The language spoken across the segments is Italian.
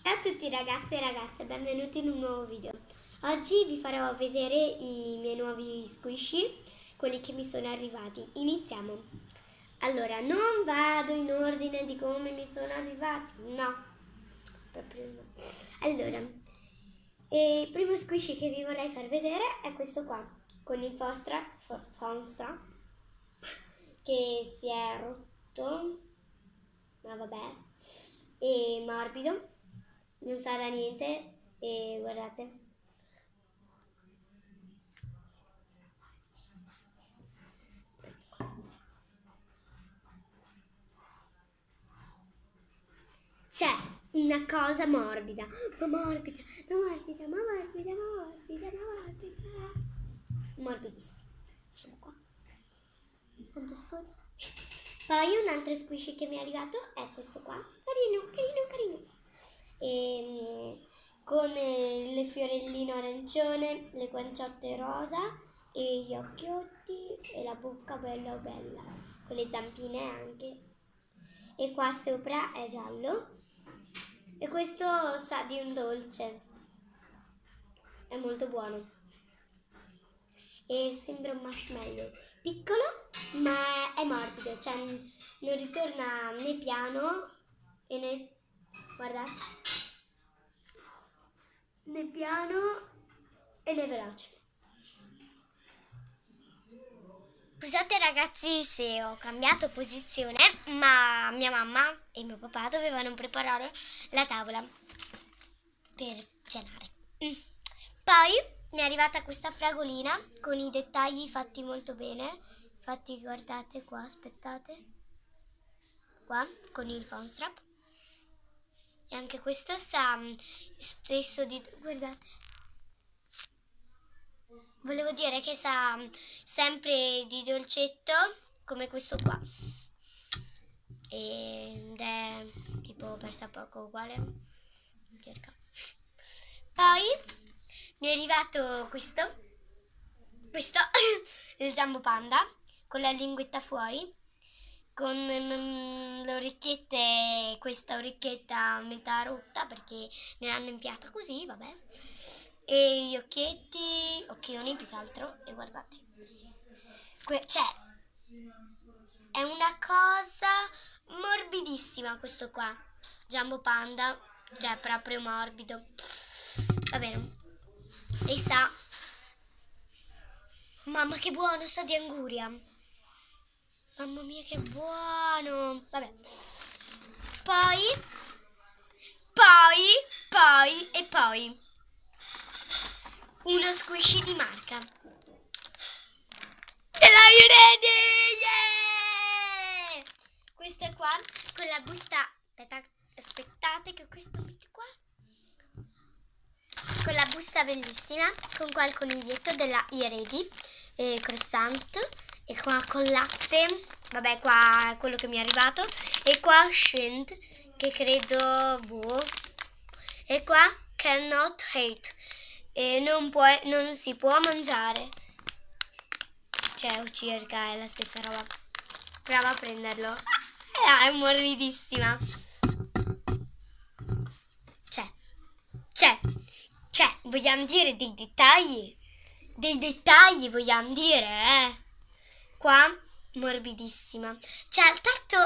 Ciao a tutti ragazzi e ragazze, benvenuti in un nuovo video. Oggi vi farò vedere i miei nuovi squishy, quelli che mi sono arrivati. Iniziamo. Allora, non vado in ordine di come mi sono arrivati, no, proprio no. Allora, il primo squishy che vi vorrei far vedere è questo qua, con il Fonstra, che si è rotto, ma vabbè, è morbido. Non sa da niente e guardate. C'è una cosa morbida, ma morbida, ma morbida, ma morbida, ma morbida, ma morbida. Morbidissima. Facciamo qua. Tanto sfondo. Poi un altro squishy che mi è arrivato è questo qua. Carino, carino, carino. Con le fiorellino arancione, le guanciotte rosa e gli occhiotti e la bocca bella bella, con le zampine anche. E qua sopra è giallo e questo sa di un dolce, è molto buono e sembra un marshmallow piccolo ma è morbido, cioè non ritorna né piano e né, guardate, né piano e né veloce. Scusate ragazzi se ho cambiato posizione, ma mia mamma e mio papà dovevano preparare la tavola per cenare. Poi mi è arrivata questa fragolina con i dettagli fatti molto bene. Infatti guardate qua, aspettate. Qua con il foam strap. E anche questo sa stesso di... guardate. Volevo dire che sa sempre di dolcetto come questo qua. Ed è tipo per poco uguale. Cerca. Poi mi è arrivato questo il Jumbo Panda con la linguetta fuori, con le orecchiette, questa orecchietta a metà rotta perché me l'hanno impiata così, vabbè, e gli occhioni più che altro, e guardate, cioè è una cosa morbidissima questo qua, Jumbo Panda, cioè proprio morbido, va bene, e sa, mamma che buono, sa di anguria, mamma mia che buono, vabbè, poi uno squishy di marca. Te l'hai ready? Yeah! Questo è qua con la busta. Aspettate che questo metto qua. Con la busta bellissima, con qua il coniglietto della Ready, croissant, e qua con latte, vabbè qua è quello che mi è arrivato, e qua Shint, che credo, boh, e qua cannot hate, e non si può mangiare, cioè circa è la stessa roba, prova a prenderlo, è morbidissima, Cioè, vogliamo dire dei dettagli vogliamo dire, Qua, morbidissima. Cioè, il tatto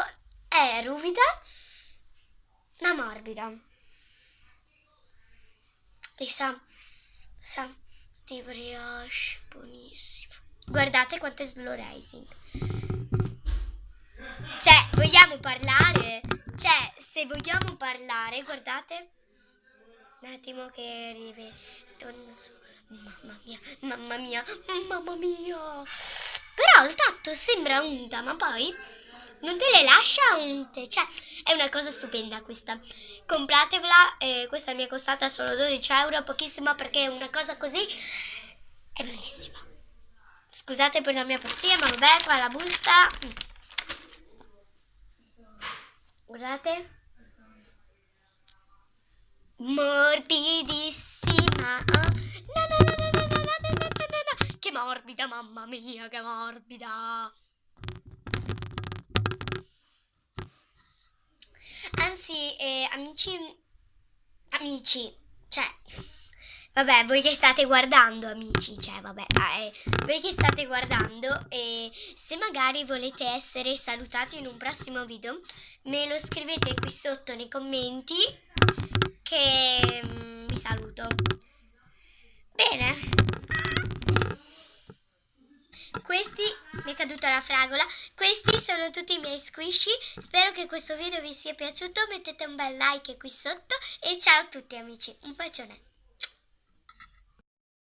è ruvida, ma morbida. E sa di brioche, buonissima. Guardate quanto è slow rising. Cioè, vogliamo parlare? Cioè, se vogliamo parlare, guardate. Un attimo che ritorno su. Mamma mia, mamma mia, mamma mia. Però il tatto sembra unta, ma poi non te le lascia unte. Cioè, è una cosa stupenda questa. Compratevela, questa mi è costata solo 12 euro, pochissimo perché una cosa così è bellissima. Scusate per la mia pazzia, ma vabbè, qua la busta. Guardate. Morbidissima. No. Che morbida, mamma mia, che morbida. Anzi, amici amici, cioè, vabbè, voi che state guardando, amici, cioè, vabbè, voi che state guardando, e se magari volete essere salutati in un prossimo video, me lo scrivete qui sotto nei commenti che vi saluto. Bene. Questi, mi è caduta la fragola, questi sono tutti i miei squishy, spero che questo video vi sia piaciuto, mettete un bel like qui sotto e ciao a tutti amici, un bacione.